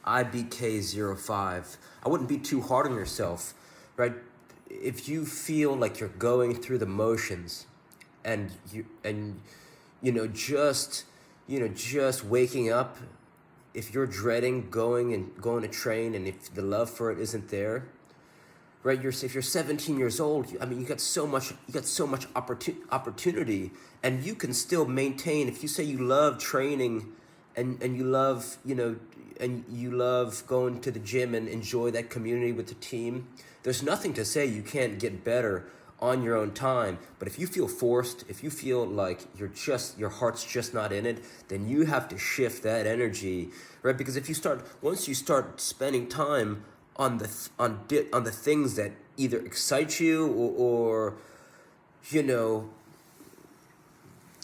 IBK05. I wouldn't be too hard on yourself, right? If you feel like you're going through the motions, and just waking up, if you're dreading going to train, and if the love for it isn't there, right? If you're 17 years old, you got so much opportunity, and you can still maintain. If you say you love training, and you love and you love going to the gym and enjoy that community with the team, there's nothing to say you can't get better on your own time. But if you feel forced, if you feel like your heart's just not in it, then you have to shift that energy, right? Because once you start spending time on the things that either excite you, or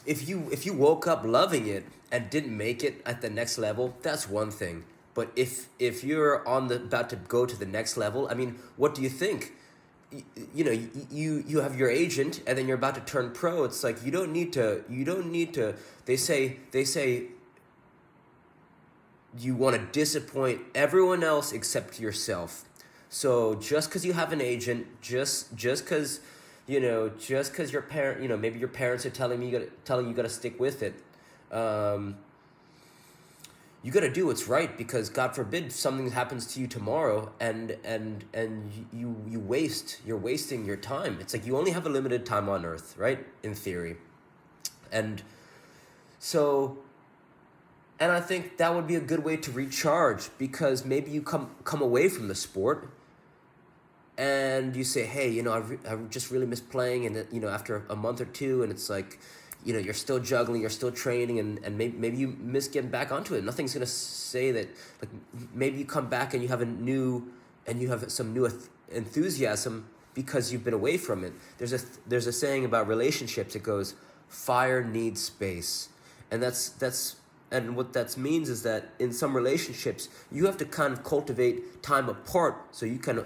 if you woke up loving it and didn't make it at the next level, that's one thing. But if you're about to go to the next level, what do you think? You have your agent, and then you're about to turn pro. It's like you don't need to. They say you want to disappoint everyone else except yourself. So just because you have an agent, just because your parent, maybe your parents are telling you got to stick with it. You got to do what's right, because God forbid something happens to you tomorrow, and you're wasting your time. It's like you only have a limited time on earth, right? In theory. And I think that would be a good way to recharge, because maybe you come away from the sport and you say, hey, I just really miss playing, and after a month or two, and it's like, you're still juggling, you're still training, and maybe you miss getting back onto it. Nothing's gonna say that. Like, maybe you come back and you have some new enthusiasm because you've been away from it. There's a saying about relationships. It goes, fire needs space, and and what that means is that in some relationships you have to kind of cultivate time apart so you can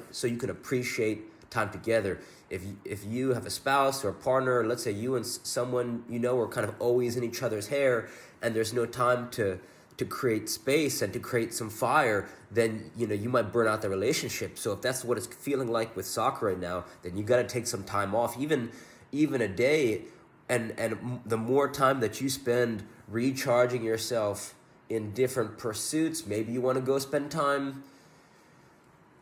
appreciate time together. If you have a spouse or a partner, let's say you and someone are kind of always in each other's hair, and there's no time to create space and to create some fire, then you might burn out the relationship. So if that's what it's feeling like with soccer right now, then you got to take some time off, even a day, and the more time that you spend recharging yourself in different pursuits. Maybe you want to go spend time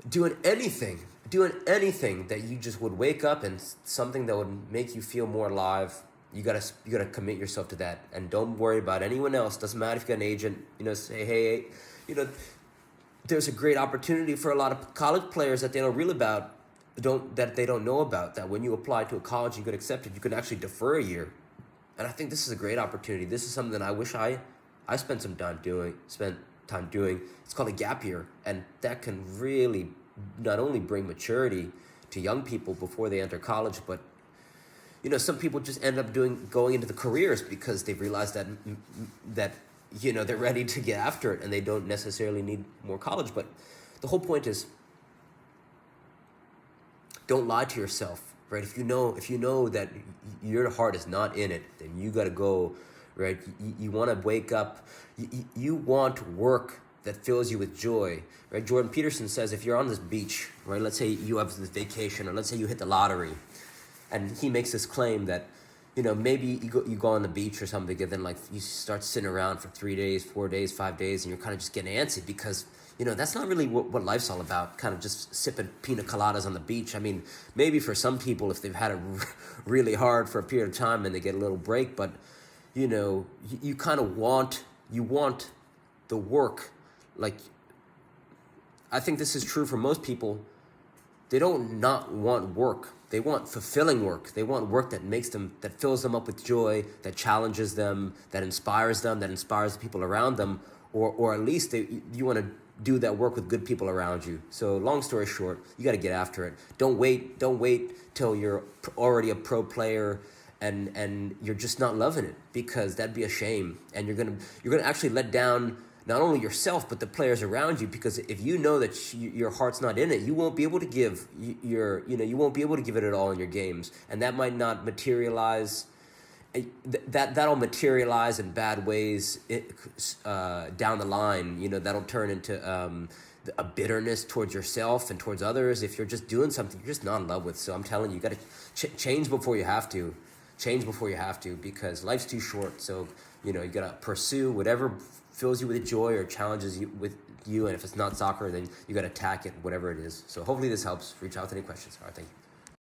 doing anything that you just would wake up, and something that would make you feel more alive. You gotta commit yourself to that, and don't worry about anyone else. Doesn't matter if you got an agent. Say, hey, there's a great opportunity for a lot of college players that they don't know about. That when you apply to a college, you get accepted, you can actually defer a year. And I think this is a great opportunity. This is something that I wish I spent time doing. It's called a gap year, and that can really not only bring maturity to young people before they enter college, but some people just end up going into the careers because they've realized that they're ready to get after it, and they don't necessarily need more college. But the whole point is, don't lie to yourself, right? If you know that your heart is not in it, then you got to go, right? You want to wake up. You want work that fills you with joy, right? Jordan Peterson says, if you're on this beach, right? Let's say you have this vacation, or let's say you hit the lottery, and he makes this claim that, maybe you go on the beach or something, and then you start sitting around for 3 days, 4 days, 5 days, and you're kind of just getting antsy because, that's not really what life's all about, kind of just sipping pina coladas on the beach. Maybe for some people, if they've had it really hard for a period of time and they get a little break, but, you kind of want the work. I think this is true for most people. They don't not want work. They want fulfilling work. They want work that fills them up with joy, that challenges them, that inspires the people around them, or at least you want to do that work with good people around you. So long story short, you got to get after it. Don't wait till you're already a pro player and you're just not loving it, because that'd be a shame, and you're gonna actually let down not only yourself but the players around you, because if you know that your heart's not in it, you won't be able to give you won't be able to give it all in your games, and that might not materialize that'll materialize in bad ways down the line. You know, that'll turn into a bitterness towards yourself and towards others if you're just doing something you're just not in love with. So I'm telling you, you got to change before you have to. Change before you have to, because life's too short. So, you know, you got to pursue whatever fills you with joy or challenges you with you. And if it's not soccer, then you got to attack it, whatever it is. So hopefully this helps. Reach out with any questions. All right, thank you.